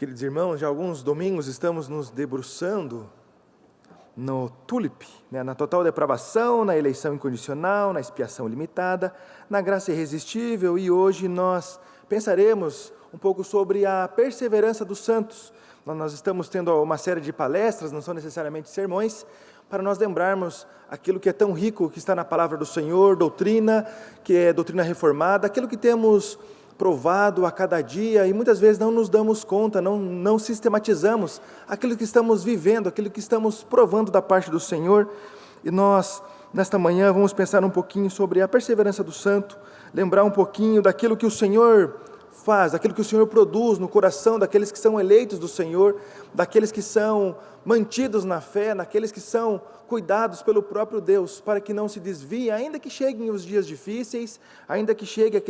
Queridos irmãos, já há alguns domingos estamos nos debruçando no TULIP, na total depravação, na eleição incondicional, na expiação limitada, na graça irresistível, e hoje nós pensaremos um pouco sobre a perseverança dos santos. Nós estamos tendo uma série de palestras, não são necessariamente sermões, para nós lembrarmos aquilo que é tão rico, que está na palavra do Senhor, doutrina, que é doutrina reformada, aquilo que temos provado a cada dia e muitas vezes não nos damos conta, não sistematizamos aquilo que estamos vivendo, aquilo que estamos provando da parte do Senhor. E nós, nesta manhã, vamos pensar um pouquinho sobre a perseverança do santo, lembrar um pouquinho daquilo que o Senhor faz, daquilo que o Senhor produz no coração daqueles que são eleitos do Senhor, daqueles que são mantidos na fé, daqueles que são cuidados pelo próprio Deus, para que não se desviem, ainda que cheguem os dias difíceis, ainda que cheguem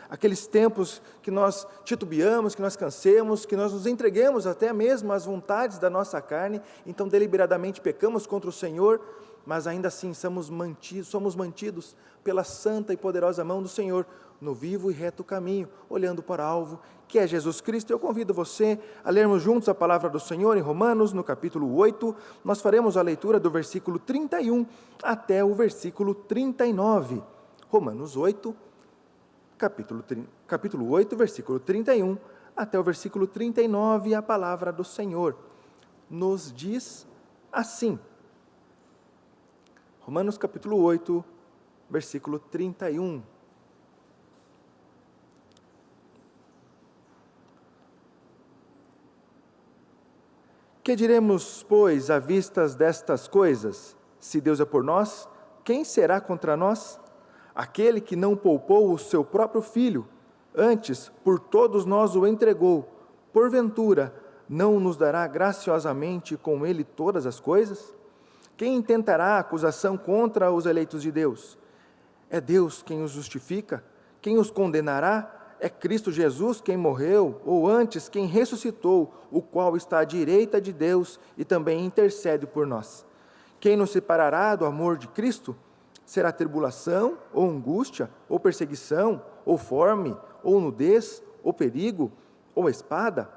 aqueles tempos que nós titubeamos, que nós cansemos, que nós nos entreguemos até mesmo às vontades da nossa carne, então deliberadamente pecamos contra o Senhor, mas ainda assim somos mantidos pela santa e poderosa mão do Senhor, no vivo e reto caminho, olhando para o alvo, que é Jesus Cristo. Eu convido você a lermos juntos a palavra do Senhor em Romanos, no capítulo 8, nós faremos a leitura do versículo 31 até o versículo 39. Romanos 8, capítulo 8, versículo 31 até o versículo 39, a palavra do Senhor nos diz assim. Romanos capítulo 8, versículo 31. Que diremos, pois, à vistas destas coisas? Se Deus é por nós, quem será contra nós? Aquele que não poupou o seu próprio filho, antes por todos nós o entregou, porventura não nos dará graciosamente com ele todas as coisas? Quem intentará acusação contra os eleitos de Deus? É Deus quem os justifica? Quem os condenará? É Cristo Jesus quem morreu, ou antes quem ressuscitou, o qual está à direita de Deus e também intercede por nós. Quem nos separará do amor de Cristo? Será tribulação, ou angústia, ou perseguição, ou fome, ou nudez, ou perigo, ou espada?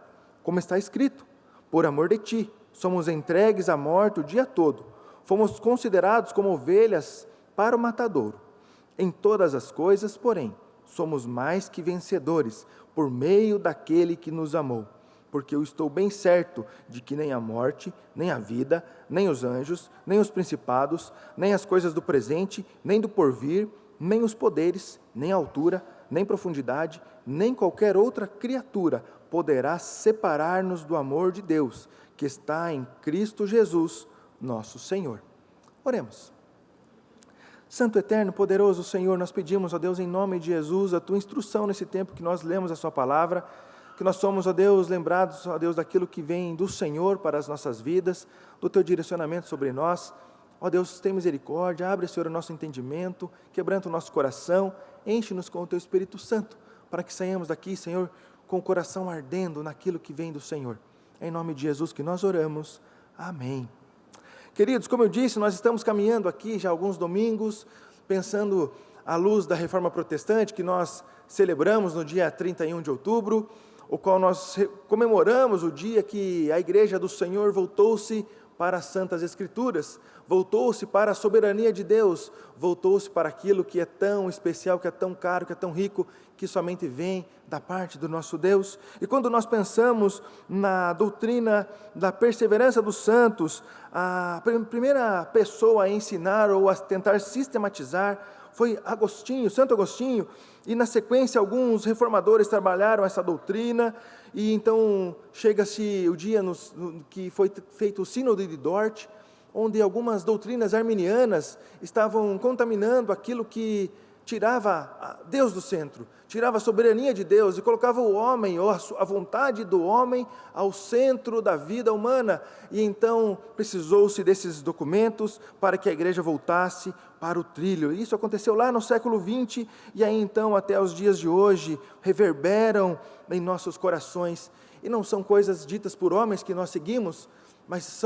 Como está escrito, por amor de ti, somos entregues à morte o dia todo, fomos considerados como ovelhas para o matadouro. Em todas as coisas, porém, somos mais que vencedores, por meio daquele que nos amou. Porque eu estou bem certo de que nem a morte, nem a vida, nem os anjos, nem os principados, nem as coisas do presente, nem do porvir, nem os poderes, nem a altura, nem profundidade, nem qualquer outra criatura poderá separar-nos do amor de Deus, que está em Cristo Jesus, nosso Senhor. Oremos. Santo, eterno, poderoso Senhor, nós pedimos, ó Deus, em nome de Jesus, a Tua instrução nesse tempo que nós lemos a Sua palavra, que nós somos, ó Deus, lembrados, ó Deus, daquilo que vem do Senhor para as nossas vidas, do Teu direcionamento sobre nós. Ó Deus, tem misericórdia, abre, Senhor, o nosso entendimento, quebranta o nosso coração, enche-nos com o Teu Espírito Santo, para que saiamos daqui, Senhor, com o coração ardendo naquilo que vem do Senhor. É em nome de Jesus que nós oramos. Amém. Queridos, como eu disse, nós estamos caminhando aqui já há alguns domingos, pensando à luz da Reforma Protestante, que nós celebramos no dia 31 de outubro, o qual nós comemoramos o dia que a Igreja do Senhor voltou-se para as Santas Escrituras, voltou-se para a soberania de Deus, voltou-se para aquilo que é tão especial, que é tão caro, que é tão rico, que somente vem da parte do nosso Deus. E quando nós pensamos na doutrina da perseverança dos santos, a primeira pessoa a ensinar ou a tentar sistematizar foi Agostinho, Santo Agostinho, e na sequência alguns reformadores trabalharam essa doutrina, e então chega-se o dia que foi feito o Sínodo de Dort, onde algumas doutrinas arminianas estavam contaminando aquilo que tirava Deus do centro, tirava a soberania de Deus e colocava o homem, ou a vontade do homem, ao centro da vida humana. E então precisou-se desses documentos para que a igreja voltasse para o trilho. Isso aconteceu lá no século XX, e aí então até os dias de hoje reverberam em nossos corações. E não são coisas ditas por homens que nós seguimos, mas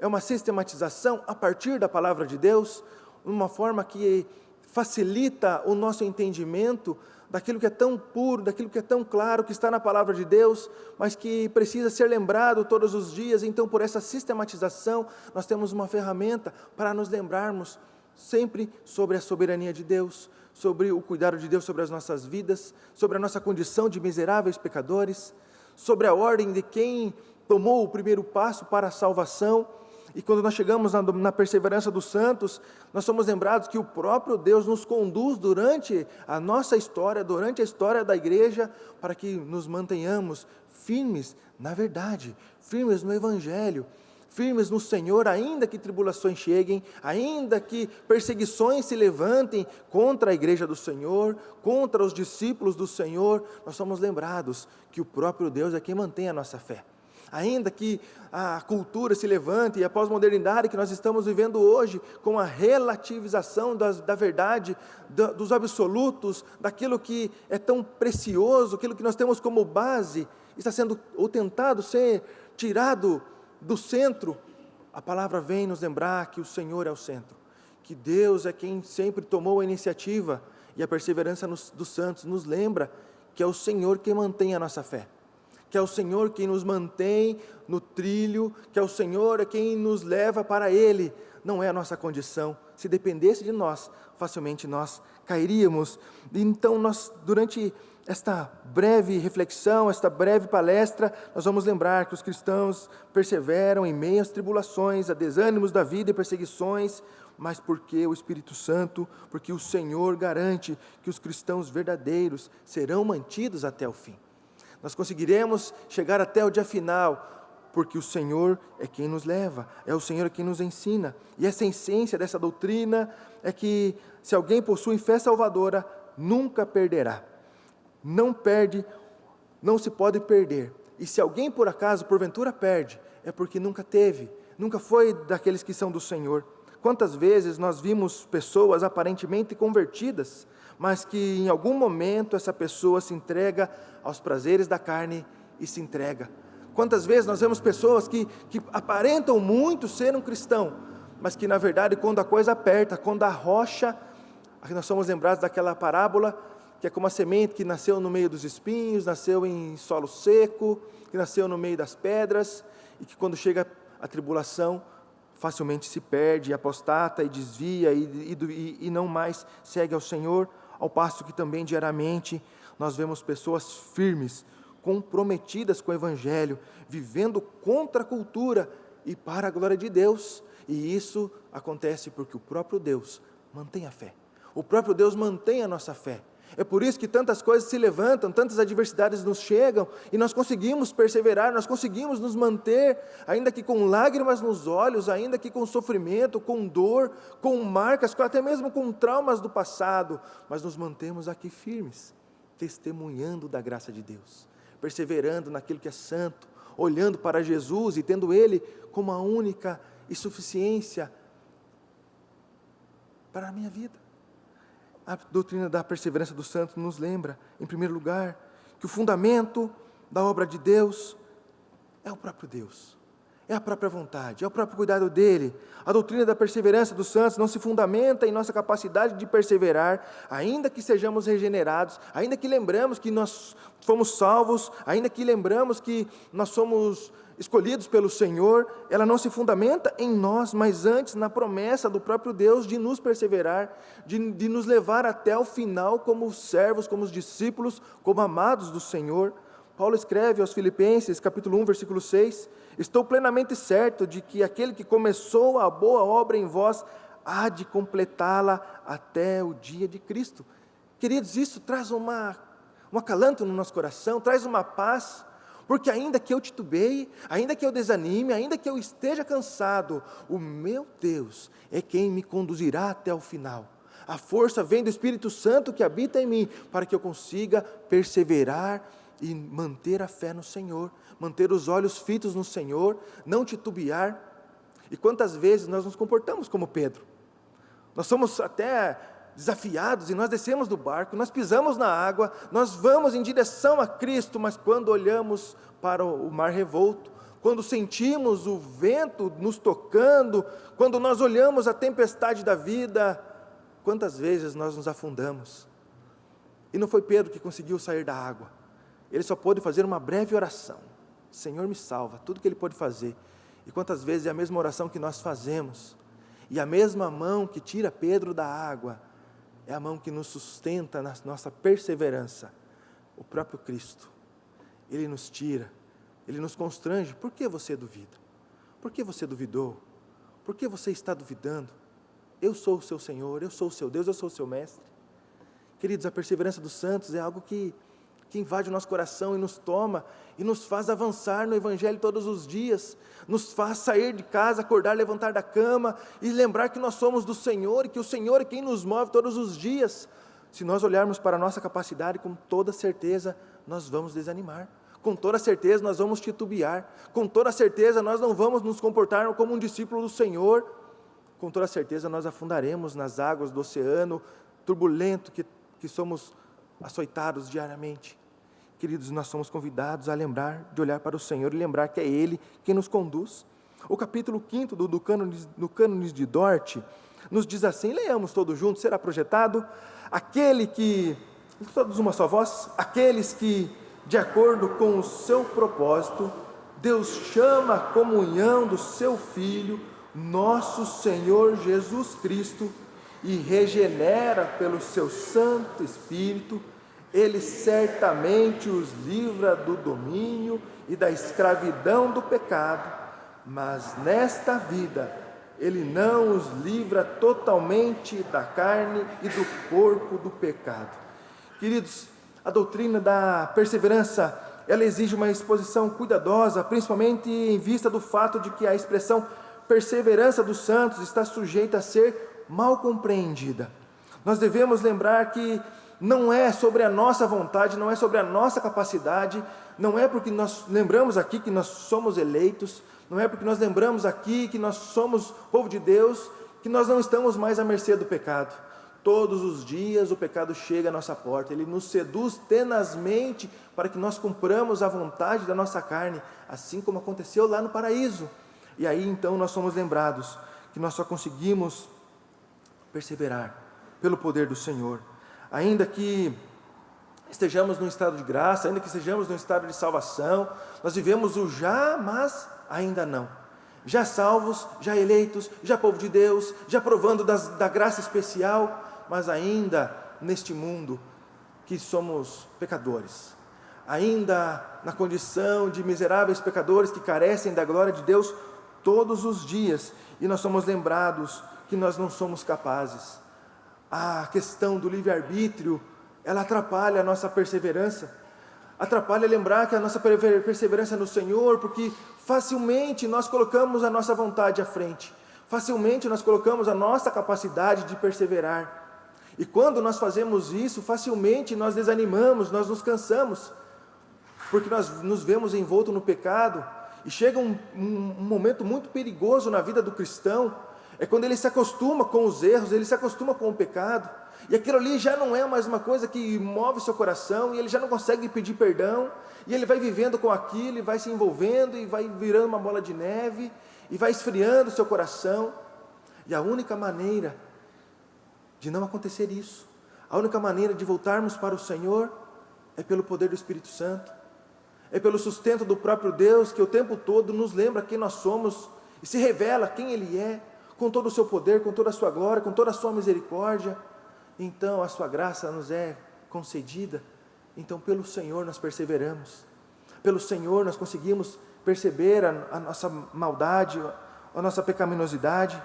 é uma sistematização a partir da palavra de Deus, uma forma que facilita o nosso entendimento daquilo que é tão puro, daquilo que é tão claro, que está na palavra de Deus, mas que precisa ser lembrado todos os dias. Então, por essa sistematização, nós temos uma ferramenta para nos lembrarmos sempre sobre a soberania de Deus, sobre o cuidado de Deus sobre as nossas vidas, sobre a nossa condição de miseráveis pecadores, sobre a ordem de quem tomou o primeiro passo para a salvação. E quando nós chegamos na perseverança dos santos, nós somos lembrados que o próprio Deus nos conduz durante a nossa história, durante a história da igreja, para que nos mantenhamos firmes na verdade, firmes no Evangelho, firmes no Senhor, ainda que tribulações cheguem, ainda que perseguições se levantem contra a igreja do Senhor, contra os discípulos do Senhor, nós somos lembrados que o próprio Deus é quem mantém a nossa fé. Ainda que a cultura se levante e a pós-modernidade que nós estamos vivendo hoje, com a relativização da verdade, dos absolutos, daquilo que é tão precioso, aquilo que nós temos como base, está sendo ou tentado ser tirado do centro, a palavra vem nos lembrar que o Senhor é o centro, que Deus é quem sempre tomou a iniciativa, e a perseverança dos santos nos lembra que é o Senhor quem mantém a nossa fé, que é o Senhor quem nos mantém no trilho, que é o Senhor quem nos leva para Ele, não é a nossa condição. Se dependesse de nós, facilmente nós cairíamos. Então nós, durante esta breve reflexão, esta breve palestra, nós vamos lembrar que os cristãos perseveram em meio às tribulações, a desânimos da vida e perseguições, mas porque o Espírito Santo, porque o Senhor garante que os cristãos verdadeiros serão mantidos até o fim. Nós conseguiremos chegar até o dia final, porque o Senhor é quem nos leva, é o Senhor quem nos ensina. E essa essência dessa doutrina é que se alguém possui fé salvadora, nunca perderá. Não perde, não se pode perder. E se alguém por acaso, porventura perde, é porque nunca teve, nunca foi daqueles que são do Senhor. Quantas vezes nós vimos pessoas aparentemente convertidas, mas que em algum momento essa pessoa se entrega aos prazeres da carne e se entrega. Quantas vezes nós vemos pessoas que aparentam muito ser um cristão, mas que na verdade quando a coisa aperta, quando a rocha, aqui nós somos lembrados daquela parábola, que é como a semente que nasceu no meio dos espinhos, nasceu em solo seco, que nasceu no meio das pedras, e que quando chega a tribulação, facilmente se perde, apostata e desvia e não mais segue ao Senhor, ao passo que também diariamente nós vemos pessoas firmes, comprometidas com o Evangelho, vivendo contra a cultura e para a glória de Deus, e isso acontece porque o próprio Deus mantém a fé, o próprio Deus mantém a nossa fé. É por isso que tantas coisas se levantam, tantas adversidades nos chegam, e nós conseguimos perseverar, nós conseguimos nos manter, ainda que com lágrimas nos olhos, ainda que com sofrimento, com dor, com marcas, até mesmo com traumas do passado, mas nos mantemos aqui firmes, testemunhando da graça de Deus, perseverando naquilo que é santo, olhando para Jesus e tendo Ele como a única e suficiência para a minha vida. A doutrina da perseverança dos santos nos lembra, em primeiro lugar, que o fundamento da obra de Deus é o próprio Deus, é a própria vontade, é o próprio cuidado dEle. A doutrina da perseverança dos santos não se fundamenta em nossa capacidade de perseverar, ainda que sejamos regenerados, ainda que lembramos que nós fomos salvos, ainda que lembramos que nós somos escolhidos pelo Senhor, ela não se fundamenta em nós, mas antes na promessa do próprio Deus de nos perseverar, de nos levar até o final como servos, como os discípulos, como amados do Senhor. Paulo escreve aos Filipenses, capítulo 1, versículo 6, estou plenamente certo de que aquele que começou a boa obra em vós, há de completá-la até o dia de Cristo. Queridos, isso traz um acalanto no nosso coração, traz uma paz, porque ainda que eu titubeie, ainda que eu desanime, ainda que eu esteja cansado, o meu Deus é quem me conduzirá até o final. A força vem do Espírito Santo que habita em mim, para que eu consiga perseverar e manter a fé no Senhor, manter os olhos fitos no Senhor, não titubear. E quantas vezes nós nos comportamos como Pedro? Nós somos até desafiados e nós descemos do barco, nós pisamos na água, nós vamos em direção a Cristo, mas quando olhamos para o mar revolto, quando sentimos o vento nos tocando, quando nós olhamos a tempestade da vida, quantas vezes nós nos afundamos? E não foi Pedro que conseguiu sair da água. Ele só pôde fazer uma breve oração. Senhor, me salva, tudo que ele pôde fazer. E quantas vezes é a mesma oração que nós fazemos. E a mesma mão que tira Pedro da água, é a mão que nos sustenta na nossa perseverança. O próprio Cristo. Ele nos tira, Ele nos constrange. Por que você duvida? Por que você duvidou? Por que você está duvidando? Eu sou o seu Senhor, eu sou o seu Deus, eu sou o seu Mestre. Queridos, a perseverança dos santos é algo que invade o nosso coração e nos toma e nos faz avançar no Evangelho todos os dias, nos faz sair de casa, acordar, levantar da cama e lembrar que nós somos do Senhor e que o Senhor é quem nos move todos os dias. Se nós olharmos para a nossa capacidade, com toda certeza nós vamos desanimar, com toda certeza nós vamos titubear, com toda certeza nós não vamos nos comportar como um discípulo do Senhor, com toda certeza nós afundaremos nas águas do oceano turbulento que somos açoitados diariamente. Queridos, nós somos convidados a lembrar de olhar para o Senhor e lembrar que é Ele quem nos conduz. O capítulo 5 do Cânones de Dort nos diz assim, leiamos todos juntos, será projetado, todos uma só voz, aqueles que, de acordo com o seu propósito, Deus chama a comunhão do seu Filho, nosso Senhor Jesus Cristo, e regenera pelo seu Santo Espírito, Ele certamente os livra do domínio e da escravidão do pecado, mas nesta vida Ele não os livra totalmente da carne e do corpo do pecado. Queridos, a doutrina da perseverança, ela exige uma exposição cuidadosa, principalmente em vista do fato de que a expressão perseverança dos santos está sujeita a ser mal compreendida. Nós devemos lembrar que não é sobre a nossa vontade, não é sobre a nossa capacidade, não é porque nós lembramos aqui que nós somos eleitos, não é porque nós lembramos aqui que nós somos povo de Deus, que nós não estamos mais à mercê do pecado. Todos os dias o pecado chega à nossa porta, ele nos seduz tenazmente para que nós cumpramos a vontade da nossa carne, assim como aconteceu lá no paraíso. E aí então nós somos lembrados que nós só conseguimos perseverar pelo poder do Senhor. Ainda que estejamos num estado de graça, ainda que estejamos num estado de salvação, nós vivemos o já, mas ainda não. Já salvos, já eleitos, já povo de Deus, já provando da graça especial, mas ainda neste mundo que somos pecadores, ainda na condição de miseráveis pecadores que carecem da glória de Deus todos os dias, e nós somos lembrados que nós não somos capazes. A questão do livre-arbítrio, ela atrapalha a nossa perseverança, atrapalha lembrar que a nossa perseverança é no Senhor, porque facilmente nós colocamos a nossa vontade à frente, facilmente nós colocamos a nossa capacidade de perseverar, e quando nós fazemos isso, facilmente nós desanimamos, nós nos cansamos, porque nós nos vemos envoltos no pecado, e chega um momento muito perigoso na vida do cristão, é quando ele se acostuma com os erros, ele se acostuma com o pecado, e aquilo ali já não é mais uma coisa que move o seu coração, e ele já não consegue pedir perdão, e ele vai vivendo com aquilo, e vai se envolvendo, e vai virando uma bola de neve, e vai esfriando o seu coração, e a única maneira de não acontecer isso, a única maneira de voltarmos para o Senhor, é pelo poder do Espírito Santo, é pelo sustento do próprio Deus, que o tempo todo nos lembra quem nós somos, e se revela quem Ele é, com todo o seu poder, com toda a sua glória, com toda a sua misericórdia. Então a sua graça nos é concedida, então pelo Senhor nós perseveramos, pelo Senhor nós conseguimos perceber a nossa maldade, a nossa pecaminosidade,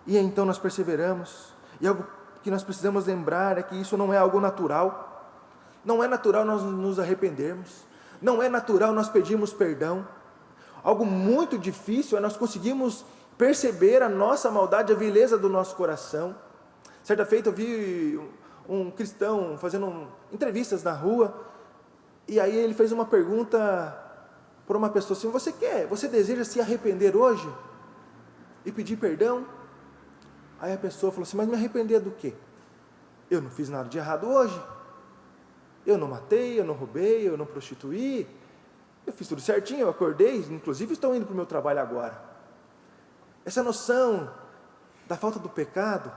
e então nós perseveramos. E algo que nós precisamos lembrar é que isso não é algo natural, não é natural nós nos arrependermos, não é natural nós pedirmos perdão. Algo muito difícil é nós conseguirmos perceber a nossa maldade, a vileza do nosso coração. Certa feita eu vi um cristão fazendo entrevistas na rua, e aí ele fez uma pergunta para uma pessoa assim: você deseja se arrepender hoje? E pedir perdão? Aí a pessoa falou assim: mas me arrepender do quê? Eu não fiz nada de errado hoje, eu não matei, eu não roubei, eu não prostituí, eu fiz tudo certinho, eu acordei, inclusive estou indo para o meu trabalho agora. Essa noção da falta do pecado,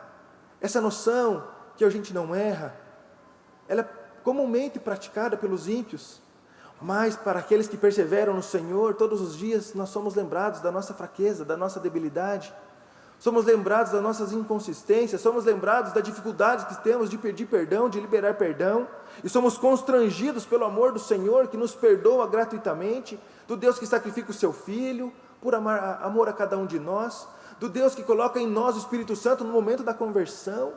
essa noção que a gente não erra, ela comumente praticada pelos ímpios. Mas para aqueles que perseveram no Senhor, todos os dias nós somos lembrados da nossa fraqueza, da nossa debilidade. Somos lembrados das nossas inconsistências, somos lembrados das dificuldades que temos de pedir perdão, de liberar perdão, e somos constrangidos pelo amor do Senhor, que nos perdoa gratuitamente, do Deus que sacrifica o seu Filho, por amor a cada um de nós, do Deus que coloca em nós o Espírito Santo no momento da conversão,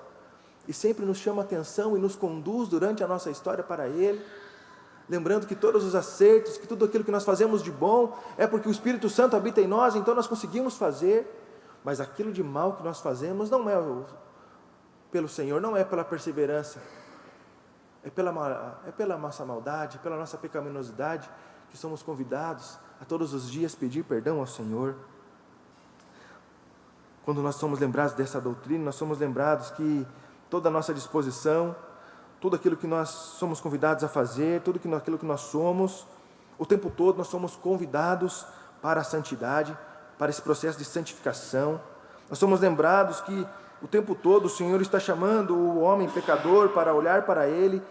e sempre nos chama a atenção e nos conduz durante a nossa história para Ele, lembrando que todos os acertos, que tudo aquilo que nós fazemos de bom, é porque o Espírito Santo habita em nós, então nós conseguimos fazer. Mas aquilo de mal que nós fazemos não é pelo Senhor, não é pela perseverança, é pela nossa maldade, pela nossa pecaminosidade, que somos convidados a todos os dias pedir perdão ao Senhor. Quando nós somos lembrados dessa doutrina, nós somos lembrados que toda a nossa disposição, tudo aquilo que nós somos convidados a fazer, tudo aquilo que nós somos, o tempo todo nós somos convidados para a santidade, para esse processo de santificação. Nós somos lembrados que o tempo todo o Senhor está chamando o homem pecador para olhar para Ele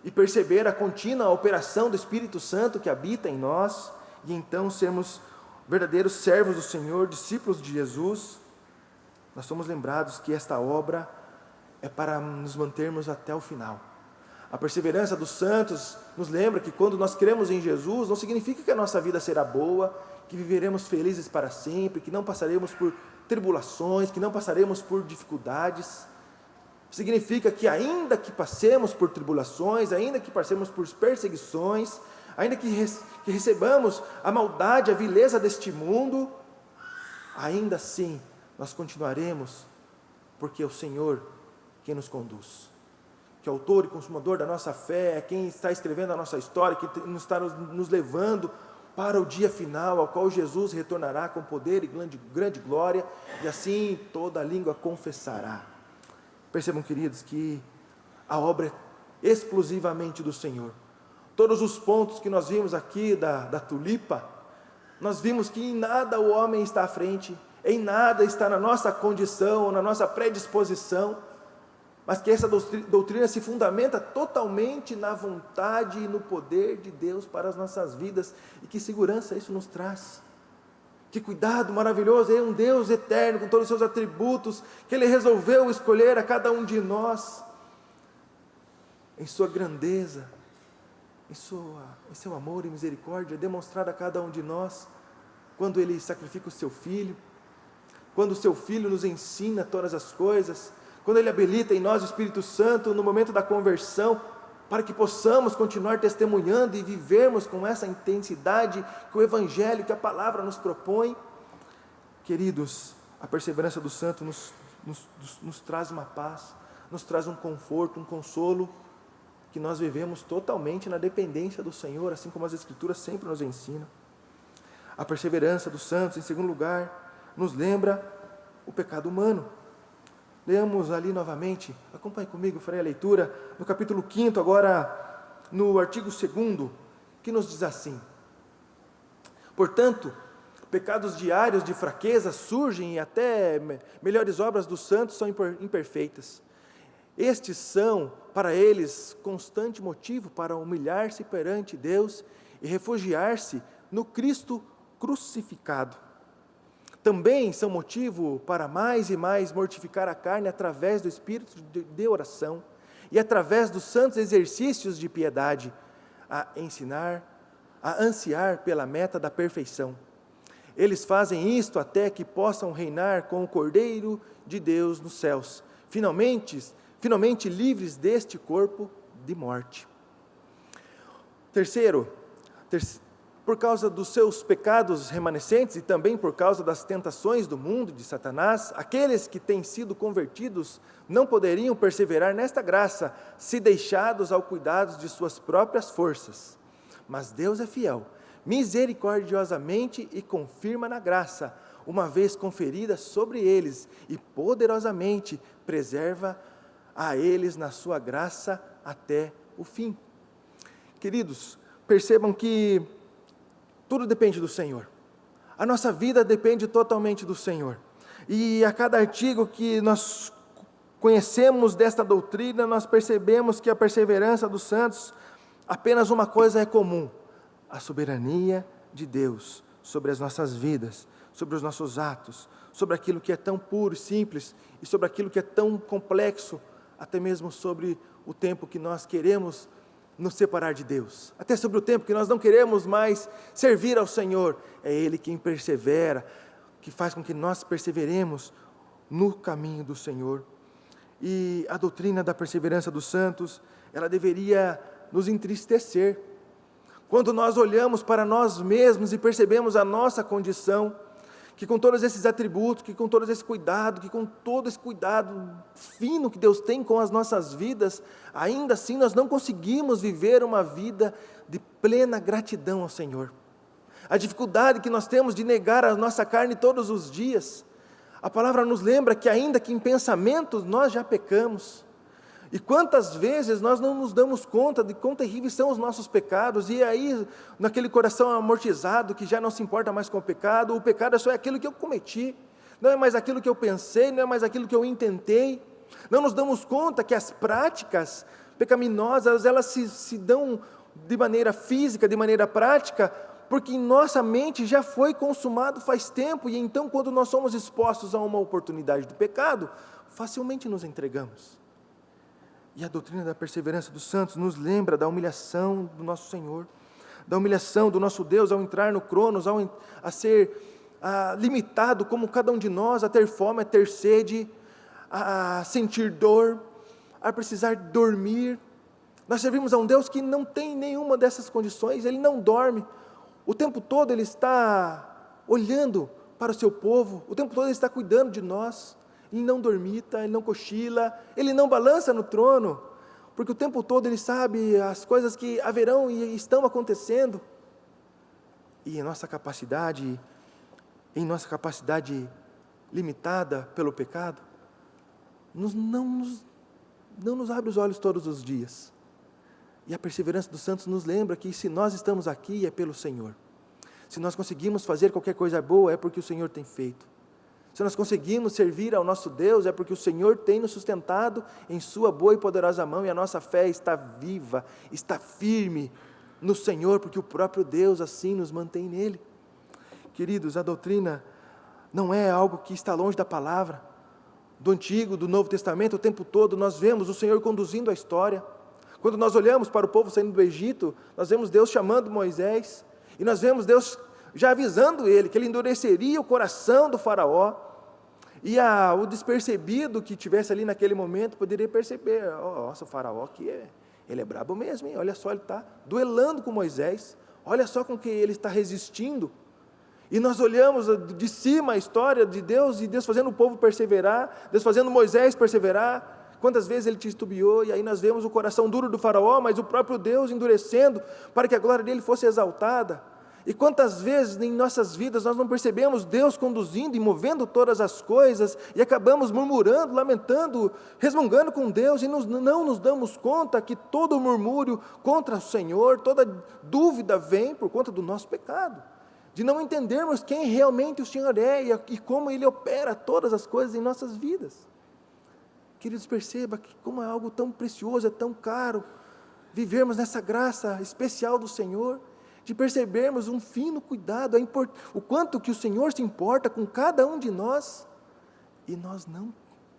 e perceber a contínua operação do Espírito Santo que habita em nós, e então sermos verdadeiros servos do Senhor, discípulos de Jesus. Nós somos lembrados que esta obra é para nos mantermos até o final. A perseverança dos santos nos lembra que quando nós cremos em Jesus, não significa que a nossa vida será boa, que viveremos felizes para sempre, que não passaremos por tribulações, que não passaremos por dificuldades. Significa que ainda que passemos por tribulações, ainda que passemos por perseguições, ainda que recebamos a maldade, a vileza deste mundo, ainda assim nós continuaremos, porque é o Senhor quem nos conduz, que é o autor e consumador da nossa fé, é quem está escrevendo a nossa história, que está nos levando para o dia final, ao qual Jesus retornará com poder e grande glória, e assim toda a língua confessará. Percebam, queridos, que a obra é exclusivamente do Senhor. Todos os pontos que nós vimos aqui da tulipa, nós vimos que em nada o homem está à frente, em nada está na nossa condição, na nossa predisposição, mas que essa doutrina se fundamenta totalmente na vontade e no poder de Deus para as nossas vidas, e que segurança isso nos traz, que cuidado maravilhoso, é um Deus eterno, com todos os seus atributos, que Ele resolveu escolher a cada um de nós, em sua grandeza, em seu amor e misericórdia, demonstrado a cada um de nós, quando Ele sacrifica o seu Filho, quando o seu Filho nos ensina todas as coisas, quando Ele habilita em nós o Espírito Santo no momento da conversão, para que possamos continuar testemunhando e vivermos com essa intensidade que o Evangelho, que a palavra nos propõe. Queridos, a perseverança do santo nos traz uma paz, nos traz um conforto, um consolo, que nós vivemos totalmente na dependência do Senhor, assim como as Escrituras sempre nos ensinam. A perseverança dos santos, em segundo lugar, nos lembra o pecado humano. Leamos ali novamente, acompanhe comigo, farei a leitura, no capítulo 5, agora no artigo 2º, que nos diz assim: portanto, pecados diários de fraqueza surgem, e até melhores obras dos santos são imperfeitas. Estes são, para eles, constante motivo para humilhar-se perante Deus e refugiar-se no Cristo crucificado. Também são motivo para mais e mais mortificar a carne através do espírito de oração e através dos santos exercícios de piedade, a ansiar pela meta da perfeição. Eles fazem isto até que possam reinar com o Cordeiro de Deus nos céus, finalmente livres deste corpo de morte. Terceiro, por causa dos seus pecados remanescentes e também por causa das tentações do mundo, de Satanás, aqueles que têm sido convertidos não poderiam perseverar nesta graça, se deixados ao cuidado de suas próprias forças. Mas Deus é fiel, misericordiosamente e confirma na graça, uma vez conferida sobre eles, e poderosamente preserva a eles na sua graça até o fim. Queridos, percebam que tudo depende do Senhor. A nossa vida depende totalmente do Senhor. E a cada artigo que nós conhecemos desta doutrina, nós percebemos que a perseverança dos santos, apenas uma coisa é comum: a soberania de Deus sobre as nossas vidas, sobre os nossos atos, sobre aquilo que é tão puro e simples, e sobre aquilo que é tão complexo, até mesmo sobre o tempo que nós queremos nos separar de Deus, até sobre o tempo que nós não queremos mais servir ao Senhor. É Ele quem persevera, que faz com que nós perseveremos no caminho do Senhor. E a doutrina da perseverança dos santos, ela deveria nos entristecer. Quando nós olhamos para nós mesmos e percebemos a nossa condição, que com todos esses atributos, que com todo esse cuidado, que com todo esse cuidado fino que Deus tem com as nossas vidas, ainda assim nós não conseguimos viver uma vida de plena gratidão ao Senhor. A dificuldade que nós temos de negar a nossa carne todos os dias. A palavra nos lembra que ainda que em pensamentos nós já pecamos. E quantas vezes nós não nos damos conta de quão terríveis são os nossos pecados, e aí, naquele coração amortizado, que já não se importa mais com o pecado é só aquilo que eu cometi, não é mais aquilo que eu pensei, não é mais aquilo que eu intentei. Não nos damos conta que as práticas pecaminosas, elas se dão de maneira física, de maneira prática, porque em nossa mente já foi consumado faz tempo, e então quando nós somos expostos a uma oportunidade do pecado, facilmente nos entregamos. E a doutrina da perseverança dos santos nos lembra da humilhação do nosso Senhor, da humilhação do nosso Deus ao entrar no Cronos, a ser limitado como cada um de nós, a ter fome, a ter sede, a sentir dor, a precisar dormir. Nós servimos a um Deus que não tem nenhuma dessas condições, Ele não dorme, o tempo todo Ele está olhando para o seu povo, o tempo todo Ele está cuidando de nós. Ele não dormita, Ele não cochila, Ele não balança no trono, porque o tempo todo Ele sabe as coisas que haverão e estão acontecendo. E em nossa capacidade limitada pelo pecado, não nos abre os olhos todos os dias. E a perseverança dos santos nos lembra que se nós estamos aqui é pelo Senhor. Se nós conseguimos fazer qualquer coisa boa é porque o Senhor tem feito. Se nós conseguimos servir ao nosso Deus, é porque o Senhor tem nos sustentado em sua boa e poderosa mão, e a nossa fé está viva, está firme no Senhor, porque o próprio Deus assim nos mantém nele. Queridos, a doutrina não é algo que está longe da palavra, do Antigo, do Novo Testamento, o tempo todo nós vemos o Senhor conduzindo a história. Quando nós olhamos para o povo saindo do Egito, nós vemos Deus chamando Moisés, e nós vemos Deus já avisando ele, que ele endureceria o coração do faraó, e o despercebido que tivesse ali naquele momento, poderia perceber, nossa, o faraó aqui, ele é brabo mesmo, hein? Olha só, ele está duelando com Moisés, olha só com que ele está resistindo, e nós olhamos de cima a história de Deus, e Deus fazendo o povo perseverar, Deus fazendo Moisés perseverar, quantas vezes ele titubeou, e aí nós vemos o coração duro do faraó, mas o próprio Deus endurecendo, para que a glória dele fosse exaltada. E quantas vezes em nossas vidas nós não percebemos Deus conduzindo e movendo todas as coisas, e acabamos murmurando, lamentando, resmungando com Deus, e não nos damos conta que todo murmúrio contra o Senhor, toda dúvida vem por conta do nosso pecado, de não entendermos quem realmente o Senhor é e como Ele opera todas as coisas em nossas vidas. Queridos, perceba que como é algo tão precioso, é tão caro, vivermos nessa graça especial do Senhor, de percebermos um fino cuidado, o quanto que o Senhor se importa com cada um de nós, e nós não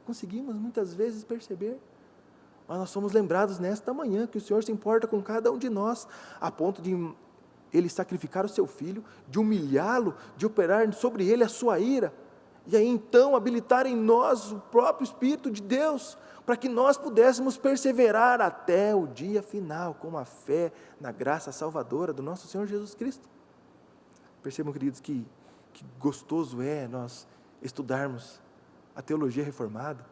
conseguimos muitas vezes perceber, mas nós somos lembrados nesta manhã que o Senhor se importa com cada um de nós, a ponto de Ele sacrificar o seu Filho, de humilhá-lo, de operar sobre Ele a sua ira, e aí então habilitar em nós o próprio Espírito de Deus, para que nós pudéssemos perseverar até o dia final, com a fé na graça salvadora do nosso Senhor Jesus Cristo. Percebam, queridos, que gostoso é nós estudarmos a teologia reformada,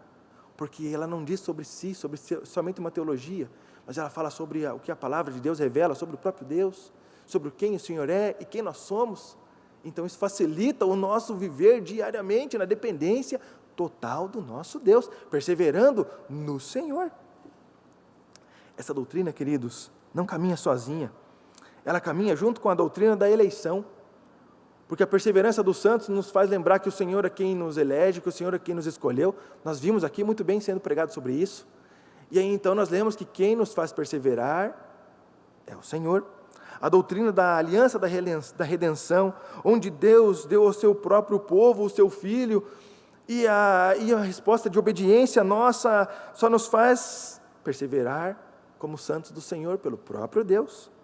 porque ela não diz sobre si, somente uma teologia, mas ela fala sobre o que a palavra de Deus revela, sobre o próprio Deus, sobre quem o Senhor é e quem nós somos. Então isso facilita o nosso viver diariamente na dependência total do nosso Deus, perseverando no Senhor. Essa doutrina, queridos, não caminha sozinha, ela caminha junto com a doutrina da eleição, porque a perseverança dos santos nos faz lembrar que o Senhor é quem nos elege, que o Senhor é quem nos escolheu. Nós vimos aqui muito bem sendo pregado sobre isso. E aí então nós lemos que quem nos faz perseverar é o Senhor. A doutrina da aliança da redenção, onde Deus deu ao seu próprio povo, o seu Filho, e a resposta de obediência nossa só nos faz perseverar como santos do Senhor pelo próprio Deus.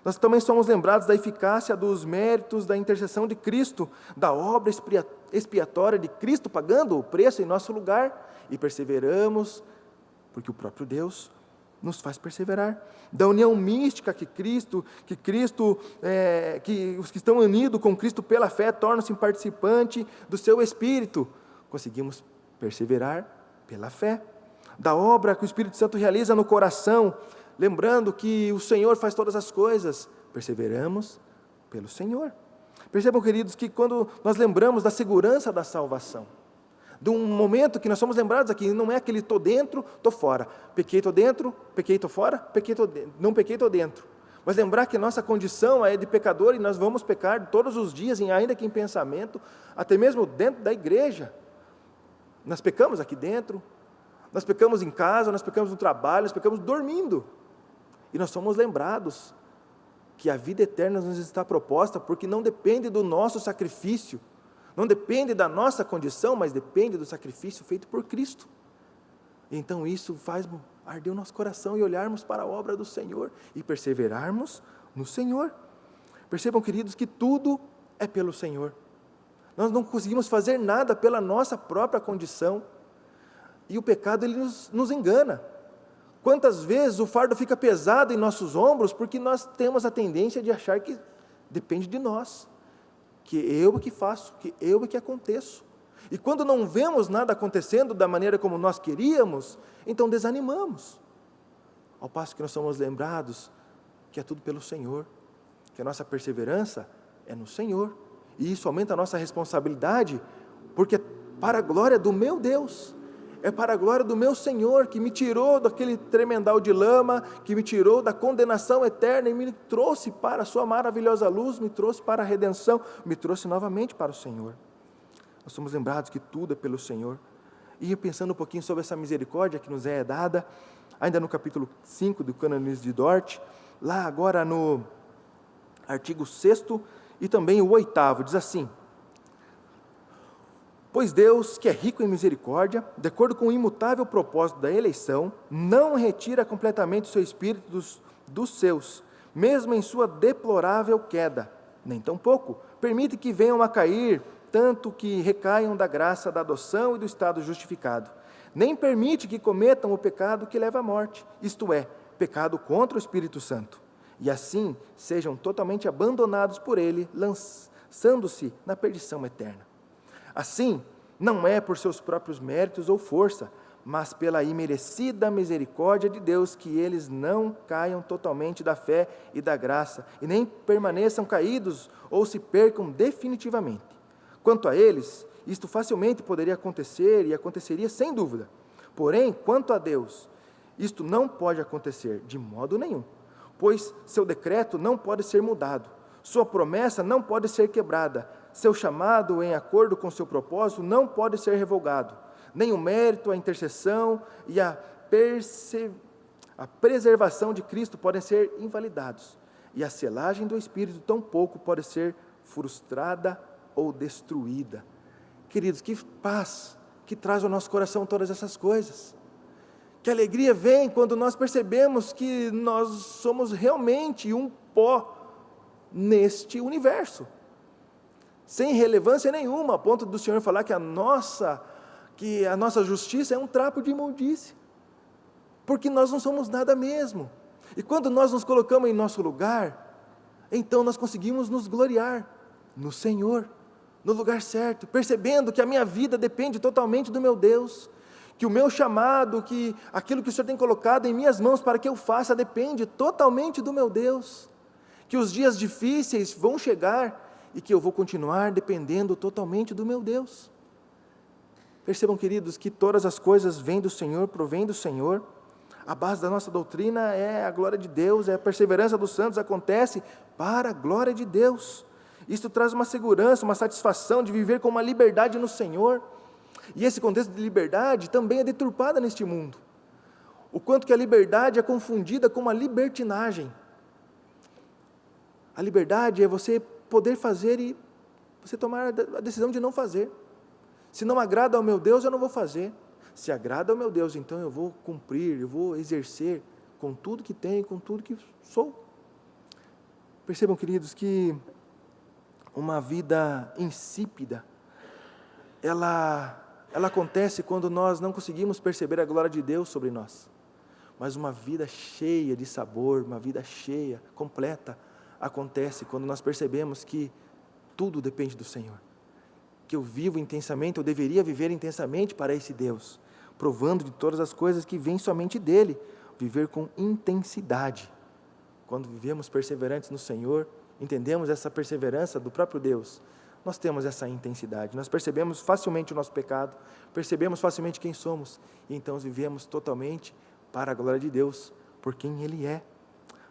Nós também somos lembrados da eficácia dos méritos da intercessão de Cristo, da obra expiatória de Cristo pagando o preço em nosso lugar, e perseveramos porque o próprio Deus nos faz perseverar. Da união mística que os que estão unidos com Cristo pela fé tornam-se participante do seu Espírito. Conseguimos perseverar pela fé. Da obra que o Espírito Santo realiza no coração, lembrando que o Senhor faz todas as coisas, perseveramos pelo Senhor. Percebam, queridos, que quando nós lembramos da segurança da salvação, de um momento que nós somos lembrados aqui, não é aquele estou dentro, estou fora, pequei, estou dentro, pequei, estou fora, pequei, estou dentro, não pequei, estou dentro. Mas lembrar que nossa condição é de pecador e nós vamos pecar todos os dias, ainda que em pensamento, até mesmo dentro da igreja. Nós pecamos aqui dentro, nós pecamos em casa, nós pecamos no trabalho, nós pecamos dormindo. E nós somos lembrados que a vida eterna nos está proposta, porque não depende do nosso sacrifício, não depende da nossa condição, mas depende do sacrifício feito por Cristo. Então isso faz arder o nosso coração e olharmos para a obra do Senhor e perseverarmos no Senhor. Percebam, queridos, que tudo é pelo Senhor. Nós não conseguimos fazer nada pela nossa própria condição. E o pecado, ele nos engana. Quantas vezes o fardo fica pesado em nossos ombros, porque nós temos a tendência de achar que depende de nós, que eu é que faço, que eu é que aconteço. E quando não vemos nada acontecendo da maneira como nós queríamos, então desanimamos. Ao passo que nós somos lembrados que é tudo pelo Senhor, que a nossa perseverança é no Senhor. E isso aumenta a nossa responsabilidade, porque é para a glória do meu Deus, é para a glória do meu Senhor, que me tirou daquele tremendal de lama, que me tirou da condenação eterna e me trouxe para a sua maravilhosa luz, me trouxe para a redenção, me trouxe novamente para o Senhor. Nós somos lembrados que tudo é pelo Senhor. E pensando um pouquinho sobre essa misericórdia que nos é dada, ainda no capítulo 5 do Cânones de Dort, lá agora no artigo 6º e também o 8º, diz assim: pois Deus, que é rico em misericórdia, de acordo com o imutável propósito da eleição, não retira completamente o seu espírito dos seus, mesmo em sua deplorável queda, nem tampouco permite que venham a cair, tanto que recaiam da graça da adoção e do estado justificado, nem permite que cometam o pecado que leva à morte, isto é, pecado contra o Espírito Santo, e assim sejam totalmente abandonados por ele, lançando-se na perdição eterna. Assim, não é por seus próprios méritos ou força, mas pela imerecida misericórdia de Deus que eles não caiam totalmente da fé e da graça, e nem permaneçam caídos ou se percam definitivamente. Quanto a eles, isto facilmente poderia acontecer e aconteceria sem dúvida. Porém, quanto a Deus, isto não pode acontecer de modo nenhum, pois seu decreto não pode ser mudado, sua promessa não pode ser quebrada, seu chamado em acordo com seu propósito não pode ser revogado, nem o mérito, a intercessão e a preservação de Cristo podem ser invalidados, e a selagem do Espírito tampouco pode ser frustrada ou destruída. Queridos, que paz que traz ao nosso coração todas essas coisas. Que alegria vem quando nós percebemos que nós somos realmente um pó neste universo, sem relevância nenhuma, a ponto do Senhor falar que a nossa justiça é um trapo de imundície, porque nós não somos nada mesmo. E quando nós nos colocamos em nosso lugar, então nós conseguimos nos gloriar no Senhor, no lugar certo, percebendo que a minha vida depende totalmente do meu Deus, que o meu chamado, que aquilo que o Senhor tem colocado em minhas mãos para que eu faça, depende totalmente do meu Deus, que os dias difíceis vão chegar e que eu vou continuar dependendo totalmente do meu Deus. Percebam, queridos, que todas as coisas vêm do Senhor, provêm do Senhor. A base da nossa doutrina é a glória de Deus, é a perseverança dos santos, acontece para a glória de Deus. Isso traz uma segurança, uma satisfação de viver com uma liberdade no Senhor. E esse contexto de liberdade também é deturpada neste mundo. O quanto que a liberdade é confundida com uma libertinagem. A liberdade é você poder fazer e você tomar a decisão de não fazer. Se não agrada ao meu Deus, eu não vou fazer. Se agrada ao meu Deus, então eu vou cumprir, eu vou exercer com tudo que tenho, com tudo que sou. Percebam, queridos, que uma vida insípida, ela acontece quando nós não conseguimos perceber a glória de Deus sobre nós. Mas uma vida cheia de sabor, uma vida cheia, completa, acontece quando nós percebemos que tudo depende do Senhor. Que eu vivo intensamente, eu deveria viver intensamente para esse Deus, provando de todas as coisas que vêm somente dEle, viver com intensidade. Quando vivemos perseverantes no Senhor, entendemos essa perseverança do próprio Deus, nós temos essa intensidade, nós percebemos facilmente o nosso pecado, percebemos facilmente quem somos, e então vivemos totalmente para a glória de Deus, por quem Ele é.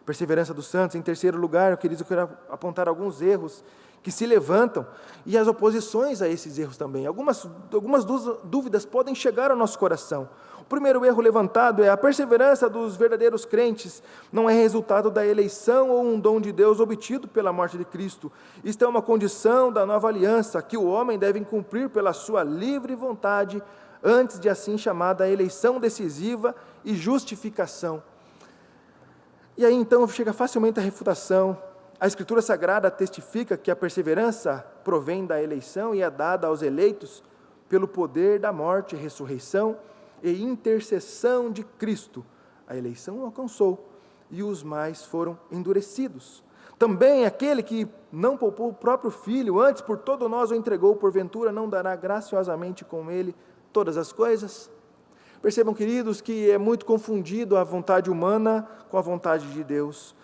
Perseverança dos santos. Em terceiro lugar, queridos, eu quero apontar alguns erros que se levantam e as oposições a esses erros também. Algumas dúvidas podem chegar ao nosso coração. O primeiro erro levantado é a perseverança dos verdadeiros crentes não é resultado da eleição ou um dom de Deus obtido pela morte de Cristo. Isto é uma condição da nova aliança que o homem deve cumprir pela sua livre vontade antes de assim chamada eleição decisiva e justificação. E aí então chega facilmente a refutação. A Escritura Sagrada testifica que a perseverança provém da eleição e é dada aos eleitos pelo poder da morte, ressurreição e intercessão de Cristo. A eleição o alcançou e os mais foram endurecidos. Também aquele que não poupou o próprio Filho, antes por todo nós o entregou, porventura não dará graciosamente com ele todas as coisas? Percebam, queridos, que é muito confundido a vontade humana com a vontade de Deus.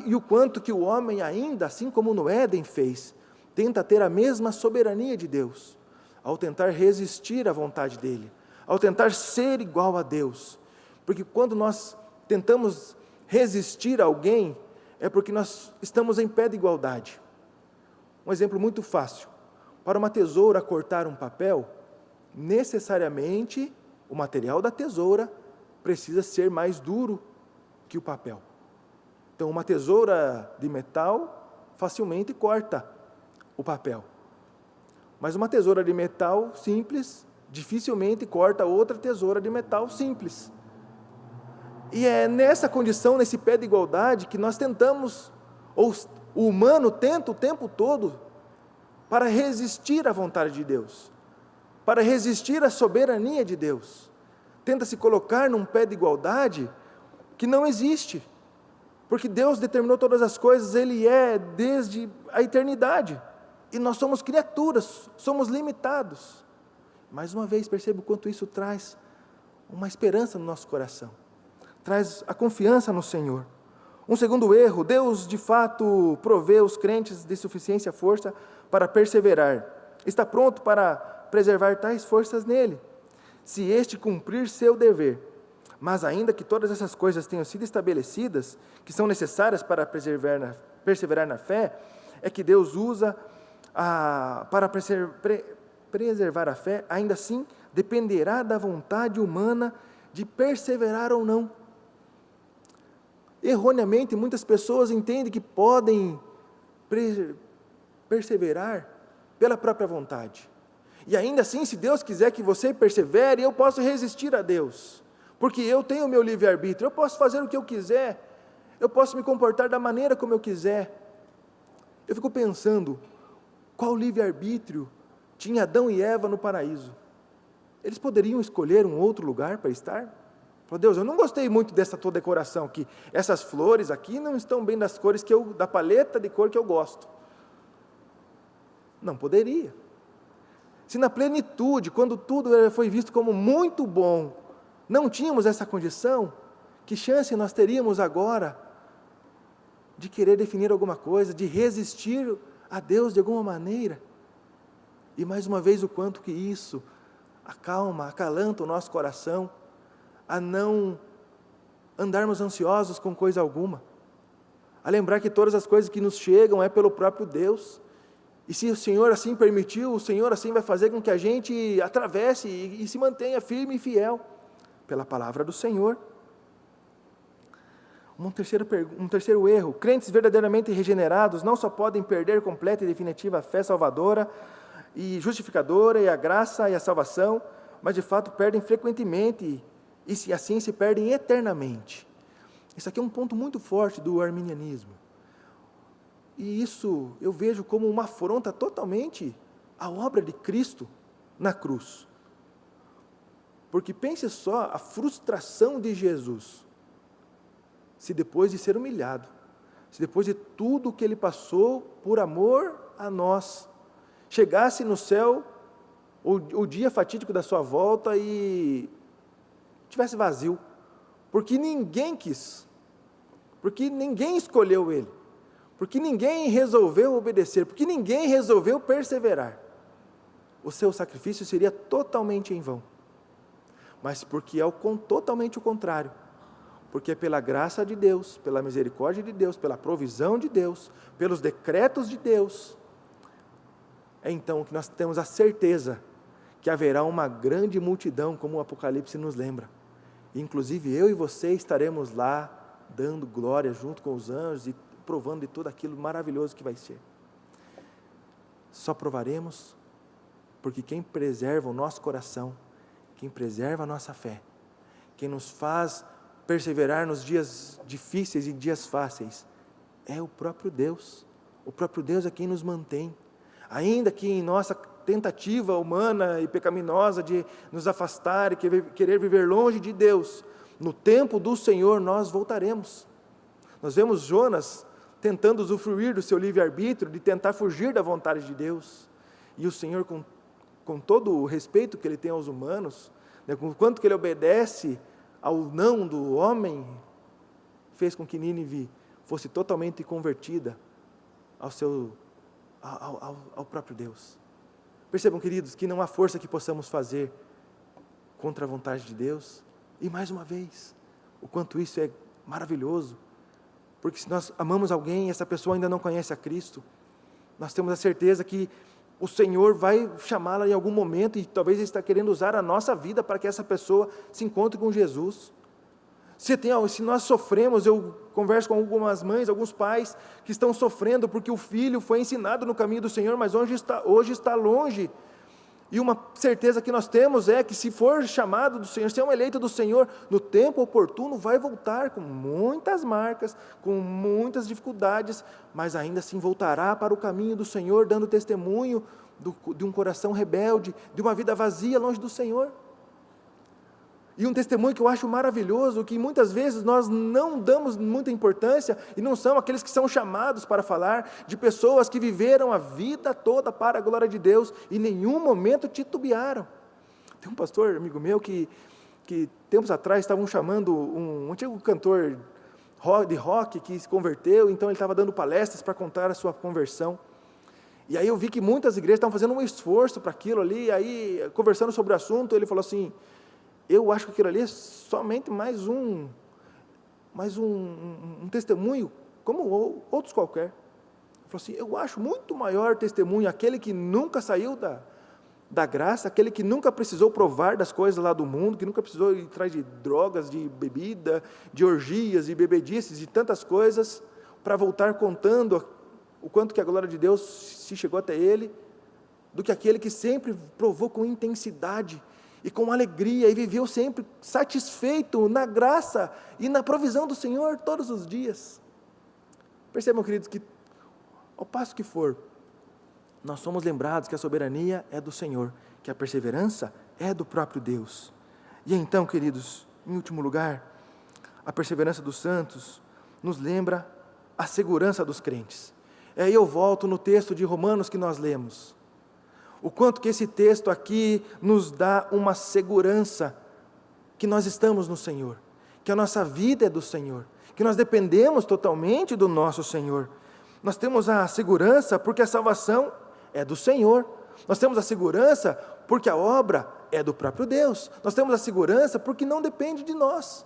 E o quanto que o homem ainda, assim como no Éden fez, tenta ter a mesma soberania de Deus, ao tentar resistir à vontade dEle, ao tentar ser igual a Deus. Porque quando nós tentamos resistir a alguém, é porque nós estamos em pé de igualdade. Um exemplo muito fácil. Para uma tesoura cortar um papel, necessariamente o material da tesoura precisa ser mais duro que o papel. Então, uma tesoura de metal facilmente corta o papel. Mas uma tesoura de metal simples dificilmente corta outra tesoura de metal simples. E é nessa condição, nesse pé de igualdade, que nós tentamos, ou o humano tenta o tempo todo, para resistir à vontade de Deus, para resistir à soberania de Deus. Tenta se colocar num pé de igualdade que não existe, porque Deus determinou todas as coisas, Ele é desde a eternidade, e nós somos criaturas, somos limitados. Mais uma vez, perceba o quanto isso traz uma esperança no nosso coração, traz a confiança no Senhor. Um segundo erro, Deus de fato provê os crentes de suficiência força para perseverar, está pronto para preservar tais forças nele, se este cumprir seu dever. Mas ainda que todas essas coisas tenham sido estabelecidas, que são necessárias para perseverar na fé, é que Deus usa para preservar a fé, ainda assim dependerá da vontade humana de perseverar ou não. Erroneamente, muitas pessoas entendem que podem perseverar pela própria vontade. E ainda assim, se Deus quiser que você persevere, eu posso resistir a Deus, porque eu tenho o meu livre-arbítrio, eu posso fazer o que eu quiser, eu posso me comportar da maneira como eu quiser. Eu fico pensando, qual livre-arbítrio tinha Adão e Eva no paraíso? Eles poderiam escolher um outro lugar para estar? Falou, Deus, eu não gostei muito dessa tua decoração aqui, essas flores aqui não estão bem das cores da paleta de cor que eu gosto. Não poderia. Se na plenitude, quando tudo foi visto como muito bom, não tínhamos essa condição, que chance nós teríamos agora de querer definir alguma coisa, de resistir a Deus de alguma maneira? E mais uma vez, o quanto que isso acalanta o nosso coração, a não andarmos ansiosos com coisa alguma, a lembrar que todas as coisas que nos chegam é pelo próprio Deus. E se o Senhor assim permitiu, o Senhor assim vai fazer com que a gente atravesse e se mantenha firme e fiel pela palavra do Senhor. Um terceiro erro: crentes verdadeiramente regenerados não só podem perder completa e definitiva a fé salvadora e justificadora e a graça e a salvação, mas de fato perdem frequentemente e se assim se perdem eternamente. Isso aqui é um ponto muito forte do arminianismo. E isso eu vejo como uma afronta totalmente à obra de Cristo na cruz. Porque pense só a frustração de Jesus, se depois de ser humilhado, se depois de tudo que Ele passou por amor a nós, chegasse no céu o dia fatídico da sua volta e tivesse vazio, porque ninguém quis, porque ninguém escolheu Ele, porque ninguém resolveu obedecer, porque ninguém resolveu perseverar, o seu sacrifício seria totalmente em vão. Mas porque é totalmente o contrário, porque é pela graça de Deus, pela misericórdia de Deus, pela provisão de Deus, pelos decretos de Deus, é então que nós temos a certeza que haverá uma grande multidão, como o Apocalipse nos lembra. Inclusive eu e você estaremos lá, dando glória junto com os anjos e provando de tudo aquilo maravilhoso que vai ser. Só provaremos porque quem preserva o nosso coração, quem preserva a nossa fé, quem nos faz perseverar nos dias difíceis e dias fáceis, é o próprio Deus. O próprio Deus é quem nos mantém. Ainda que em nossa tentativa humana e pecaminosa de nos afastar e querer viver longe de Deus, no tempo do Senhor nós voltaremos. Nós vemos Jonas tentando usufruir do seu livre-arbítrio, de tentar fugir da vontade de Deus, e o Senhor, com todo o respeito que Ele tem aos humanos, né, com o quanto que Ele obedece ao não do homem, fez com que Nínive fosse totalmente convertida ao próprio Deus. Percebam, queridos, que não há força que possamos fazer contra a vontade de Deus. E mais uma vez, o quanto isso é maravilhoso, porque se nós amamos alguém e essa pessoa ainda não conhece a Cristo, nós temos a certeza que o Senhor vai chamá-la em algum momento e talvez Ele está querendo usar a nossa vida para que essa pessoa se encontre com Jesus. Se nós sofremos, eu converso com algumas mães, alguns pais que estão sofrendo porque o filho foi ensinado no caminho do Senhor, mas hoje está longe. E uma certeza que nós temos é que se for chamado do Senhor, se é um eleito do Senhor, no tempo oportuno vai voltar com muitas marcas, com muitas dificuldades, mas ainda assim voltará para o caminho do Senhor, dando testemunho de um coração rebelde, de uma vida vazia longe do Senhor. E um testemunho que eu acho maravilhoso, que muitas vezes nós não damos muita importância, e não são aqueles que são chamados para falar, de pessoas que viveram a vida toda para a glória de Deus, e em nenhum momento titubearam. Tem um pastor, amigo meu, que tempos atrás estavam chamando um antigo cantor de rock, que se converteu, então ele estava dando palestras para contar a sua conversão. E aí eu vi que muitas igrejas estavam fazendo um esforço para aquilo ali, aí conversando sobre o assunto, ele falou assim: eu acho que aquilo ali é somente mais um testemunho, como outros qualquer. Ele falou assim: eu acho muito maior testemunho aquele que nunca saiu da graça, aquele que nunca precisou provar das coisas lá do mundo, que nunca precisou ir atrás de drogas, de bebida, de orgias, de bebedices, de tantas coisas, para voltar contando o quanto que a glória de Deus se chegou até ele, do que aquele que sempre provou com intensidade e com alegria, e viveu sempre satisfeito na graça e na provisão do Senhor todos os dias. Percebam, queridos, que ao passo que for, nós somos lembrados que a soberania é do Senhor, que a perseverança é do próprio Deus. E então, queridos, em último lugar, a perseverança dos santos nos lembra a segurança dos crentes. Aí eu volto no texto de Romanos que nós lemos. O quanto que esse texto aqui nos dá uma segurança que nós estamos no Senhor, que a nossa vida é do Senhor, que nós dependemos totalmente do nosso Senhor. Nós temos a segurança porque a salvação é do Senhor. Nós temos a segurança porque a obra é do próprio Deus. Nós temos a segurança porque não depende de nós.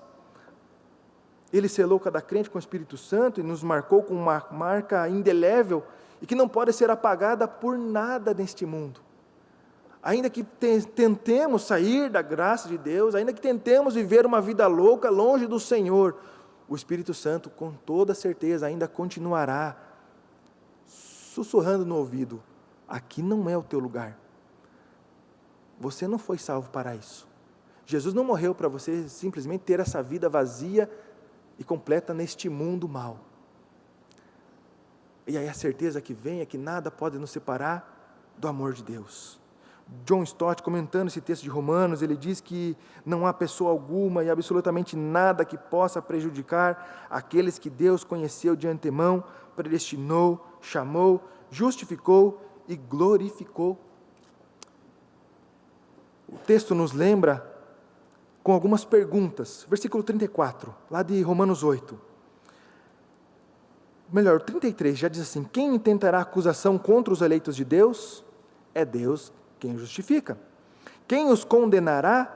Ele selou cada crente com o Espírito Santo e nos marcou com uma marca indelével e que não pode ser apagada por nada neste mundo. Ainda que tentemos sair da graça de Deus, ainda que tentemos viver uma vida louca longe do Senhor, o Espírito Santo, com toda certeza, ainda continuará sussurrando no ouvido: aqui não é o teu lugar. Você não foi salvo para isso. Jesus não morreu para você simplesmente ter essa vida vazia e completa neste mundo mau. E aí a certeza que vem é que nada pode nos separar do amor de Deus. John Stott, comentando esse texto de Romanos, ele diz que não há pessoa alguma e absolutamente nada que possa prejudicar aqueles que Deus conheceu de antemão, predestinou, chamou, justificou e glorificou. O texto nos lembra com algumas perguntas. Versículo 34, lá de Romanos 8. Melhor, 33, já diz assim: quem intentará acusação contra os eleitos de Deus? É Deus quem justifica. Quem os condenará?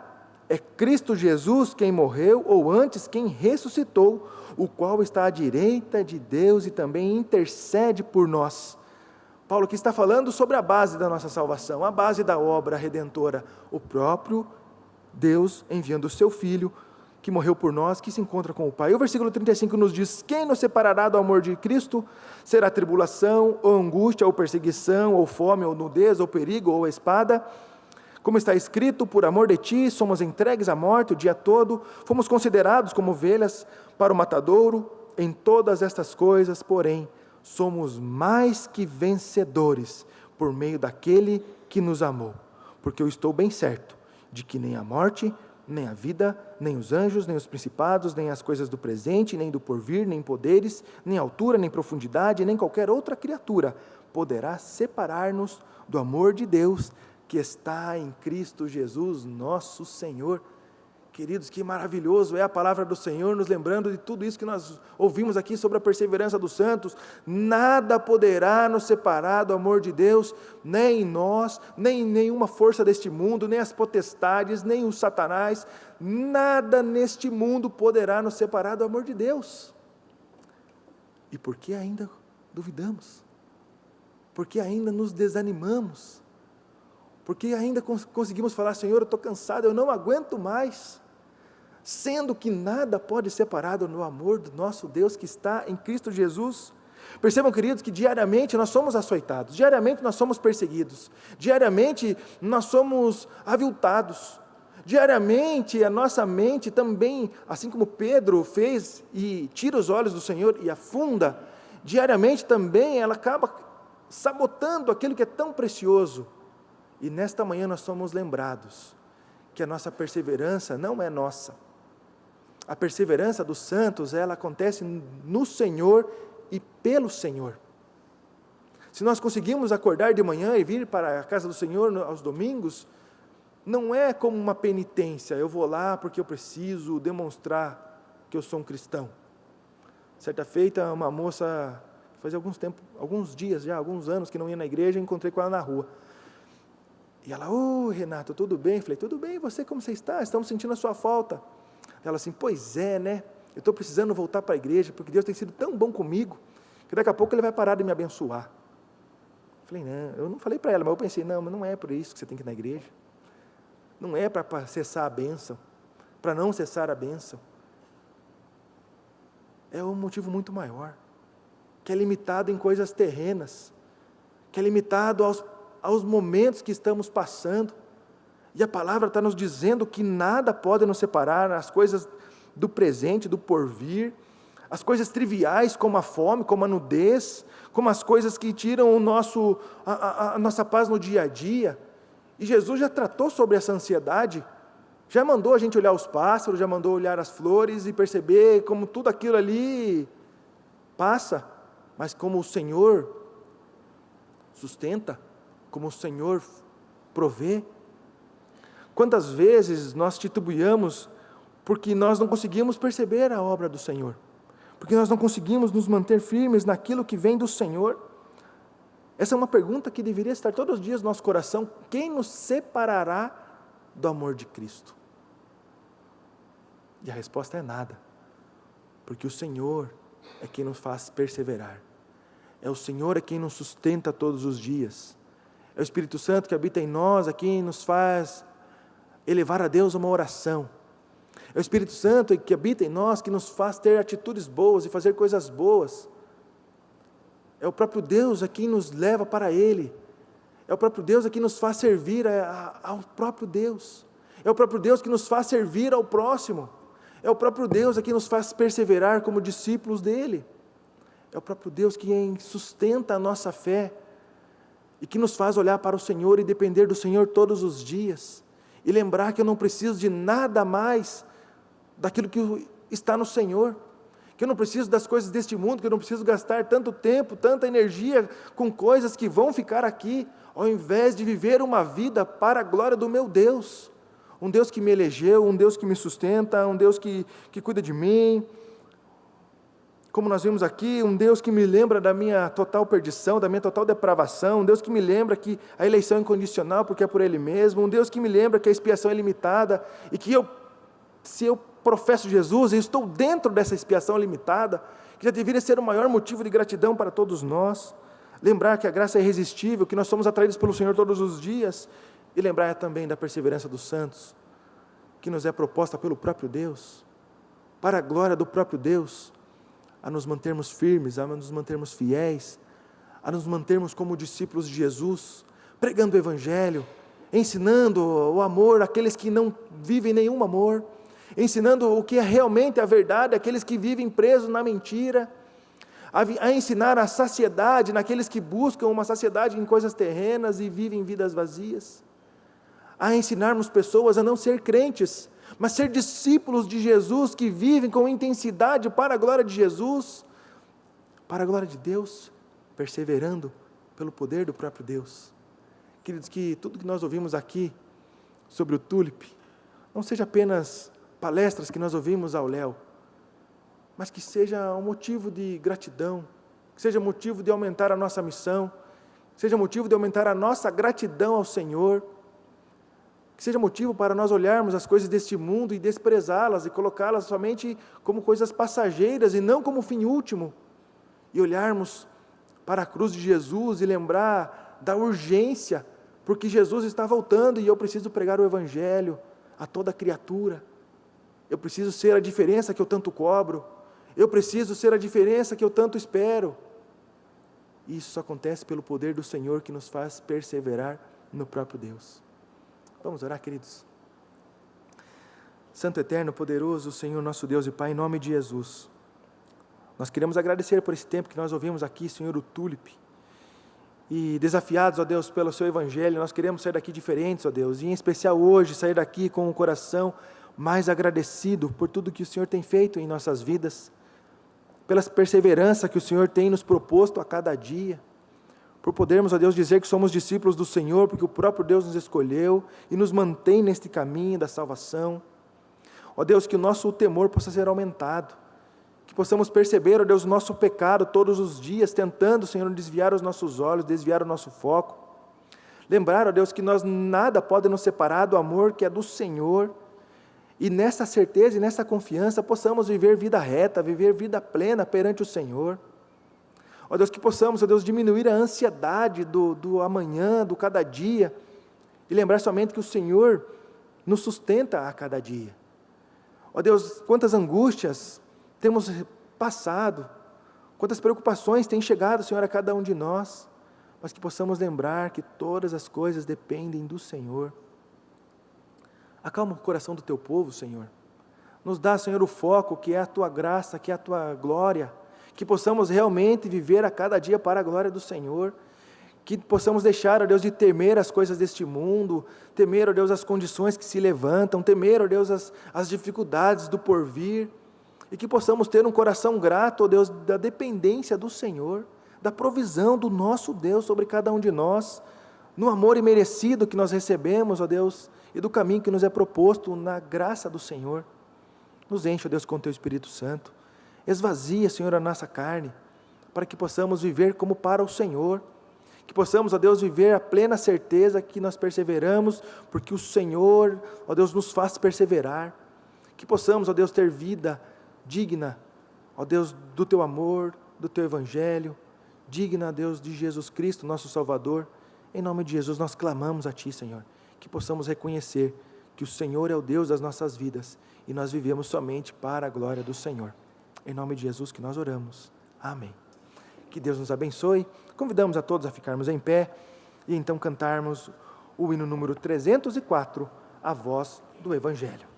É Cristo Jesus quem morreu, ou antes quem ressuscitou, o qual está à direita de Deus e também intercede por nós. Paulo aqui está falando sobre a base da nossa salvação, a base da obra redentora, o próprio Deus enviando o seu Filho, que morreu por nós, que se encontra com o Pai. E o versículo 35 nos diz: quem nos separará do amor de Cristo? Será tribulação, ou angústia, ou perseguição, ou fome, ou nudez, ou perigo, ou espada? Como está escrito: por amor de ti, somos entregues à morte o dia todo, fomos considerados como ovelhas para o matadouro. Em todas estas coisas, porém, somos mais que vencedores, por meio daquele que nos amou. Porque eu estou bem certo de que nem a morte, nem a vida, nem os anjos, nem os principados, nem as coisas do presente, nem do porvir, nem poderes, nem altura, nem profundidade, nem qualquer outra criatura poderá separar-nos do amor de Deus que está em Cristo Jesus, nosso Senhor. Queridos, que maravilhoso é a palavra do Senhor, nos lembrando de tudo isso que nós ouvimos aqui sobre a perseverança dos santos. Nada poderá nos separar do amor de Deus, nem nós, nem nenhuma força deste mundo, nem as potestades, nem o Satanás. Nada neste mundo poderá nos separar do amor de Deus. E por que ainda duvidamos? Por que ainda nos desanimamos? Por que ainda conseguimos falar: Senhor, eu estou cansado, eu não aguento mais? Sendo que nada pode separar do amor do nosso Deus que está em Cristo Jesus. Percebam, queridos, que diariamente nós somos açoitados, diariamente nós somos perseguidos, diariamente nós somos aviltados, diariamente a nossa mente também, assim como Pedro fez e tira os olhos do Senhor e afunda, diariamente também ela acaba sabotando aquilo que é tão precioso. E nesta manhã nós somos lembrados que a nossa perseverança não é nossa. A perseverança dos santos, ela acontece no Senhor e pelo Senhor. Se nós conseguimos acordar de manhã e vir para a casa do Senhor aos domingos, não é como uma penitência: eu vou lá porque eu preciso demonstrar que eu sou um cristão. Certa feita, uma moça, fazia alguns dias já, alguns anos que não ia na igreja, encontrei com ela na rua. E ela: Renato, tudo bem? Falei: tudo bem, você, como você está? Estamos sentindo a sua falta. Ela assim: pois é, né? Eu estou precisando voltar para a igreja, porque Deus tem sido tão bom comigo, que daqui a pouco Ele vai parar de me abençoar. Falei: não, eu não falei para ela, mas eu pensei: não, mas não é por isso que você tem que ir na igreja. Não é para cessar a bênção, para não cessar a bênção. É um motivo muito maior, que é limitado em coisas terrenas, que é limitado aos momentos que estamos passando. E a palavra está nos dizendo que nada pode nos separar, as coisas do presente, do porvir, as coisas triviais como a fome, como a nudez, como as coisas que tiram a nossa paz no dia a dia. E Jesus já tratou sobre essa ansiedade, já mandou a gente olhar os pássaros, já mandou olhar as flores e perceber como tudo aquilo ali passa, mas como o Senhor sustenta, como o Senhor provê. Quantas vezes nós titubeamos porque nós não conseguimos perceber a obra do Senhor, porque nós não conseguimos nos manter firmes naquilo que vem do Senhor. Essa é uma pergunta que deveria estar todos os dias no nosso coração: quem nos separará do amor de Cristo? E a resposta é nada, porque o Senhor é quem nos faz perseverar. É o Senhor quem nos sustenta todos os dias. É o Espírito Santo que habita em nós, quem nos faz elevar a Deus uma oração. É o Espírito Santo que habita em nós, que nos faz ter atitudes boas e fazer coisas boas. É o próprio Deus quem nos leva para Ele. É o próprio Deus que nos faz servir ao próprio Deus. É o próprio Deus que nos faz servir ao próximo. É o próprio Deus que nos faz perseverar como discípulos dEle. É o próprio Deus que sustenta a nossa fé e que nos faz olhar para o Senhor e depender do Senhor todos os dias. E lembrar que eu não preciso de nada mais daquilo que está no Senhor. Que eu não preciso das coisas deste mundo, que eu não preciso gastar tanto tempo, tanta energia com coisas que vão ficar aqui, ao invés de viver uma vida para a glória do meu Deus. Um Deus que me elegeu, um Deus que me sustenta, um Deus que cuida de mim. Como nós vimos aqui, um Deus que me lembra da minha total perdição, da minha total depravação, um Deus que me lembra que a eleição é incondicional porque é por Ele mesmo, um Deus que me lembra que a expiação é limitada e que se eu professo Jesus, eu estou dentro dessa expiação limitada, que já deveria ser o maior motivo de gratidão para todos nós. Lembrar que a graça é irresistível, que nós somos atraídos pelo Senhor todos os dias, e lembrar também da perseverança dos santos, que nos é proposta pelo próprio Deus, para a glória do próprio Deus, a nos mantermos firmes, a nos mantermos fiéis, a nos mantermos como discípulos de Jesus, pregando o Evangelho, ensinando o amor àqueles que não vivem nenhum amor, ensinando o que é realmente a verdade àqueles que vivem presos na mentira, a ensinar a saciedade naqueles que buscam uma saciedade em coisas terrenas e vivem vidas vazias, a ensinarmos pessoas a não ser crentes, mas ser discípulos de Jesus, que vivem com intensidade para a glória de Jesus, para a glória de Deus, perseverando pelo poder do próprio Deus. Queridos, que tudo que nós ouvimos aqui sobre o Tulip, não seja apenas palestras que nós ouvimos ao Léo, mas que seja um motivo de gratidão, que seja motivo de aumentar a nossa missão, que seja motivo de aumentar a nossa gratidão ao Senhor, que seja motivo para nós olharmos as coisas deste mundo e desprezá-las e colocá-las somente como coisas passageiras e não como fim último, e olharmos para a cruz de Jesus e lembrar da urgência, porque Jesus está voltando e eu preciso pregar o Evangelho a toda criatura. Eu preciso ser a diferença que eu tanto cobro. Eu preciso ser a diferença que eu tanto espero. E isso só acontece pelo poder do Senhor que nos faz perseverar no próprio Deus. Vamos orar, queridos. Santo, eterno, poderoso Senhor, nosso Deus e Pai, em nome de Jesus, nós queremos agradecer por esse tempo que nós ouvimos aqui, Senhor, o Tulip. E desafiados, ó Deus, pelo Seu Evangelho, nós queremos sair daqui diferentes, ó Deus, e em especial hoje, sair daqui com o coração mais agradecido por tudo que o Senhor tem feito em nossas vidas, pela perseverança que o Senhor tem nos proposto a cada dia, por podermos, ó Deus, dizer que somos discípulos do Senhor, porque o próprio Deus nos escolheu e nos mantém neste caminho da salvação. Ó Deus, que o nosso temor possa ser aumentado, que possamos perceber, ó Deus, o nosso pecado todos os dias, tentando, Senhor, desviar os nossos olhos, desviar o nosso foco. Lembrar, ó Deus, que nada pode nos separar do amor que é do Senhor, e nessa certeza e nessa confiança possamos viver vida reta, viver vida plena perante o Senhor. Ó Deus, que possamos, ó Deus, diminuir a ansiedade do amanhã, do cada dia, e lembrar somente que o Senhor nos sustenta a cada dia. Ó Deus, quantas angústias temos passado, quantas preocupações têm chegado, Senhor, a cada um de nós, mas que possamos lembrar que todas as coisas dependem do Senhor. Acalma o coração do Teu povo, Senhor. Nos dá, Senhor, o foco que é a Tua graça, que é a Tua glória, que possamos realmente viver a cada dia para a glória do Senhor, que possamos deixar, ó Deus, de temer as coisas deste mundo, temer, ó Deus, as condições que se levantam, temer, ó Deus, as dificuldades do porvir, e que possamos ter um coração grato, ó Deus, da dependência do Senhor, da provisão do nosso Deus sobre cada um de nós, no amor imerecido que nós recebemos, ó Deus, e do caminho que nos é proposto na graça do Senhor. Nos enche, ó Deus, com Teu Espírito Santo, esvazia, Senhor, a nossa carne, para que possamos viver como para o Senhor, que possamos, ó Deus, viver a plena certeza que nós perseveramos, porque o Senhor, ó Deus, nos faz perseverar, que possamos, ó Deus, ter vida digna ó Deus, do Teu amor, do Teu Evangelho, digna, Deus, de Jesus Cristo, nosso Salvador. Em nome de Jesus, nós clamamos a Ti, Senhor, que possamos reconhecer que o Senhor é o Deus das nossas vidas e nós vivemos somente para a glória do Senhor. Em nome de Jesus que nós oramos. Amém. Que Deus nos abençoe. Convidamos a todos a ficarmos em pé e então cantarmos o hino número 304, A Voz do Evangelho.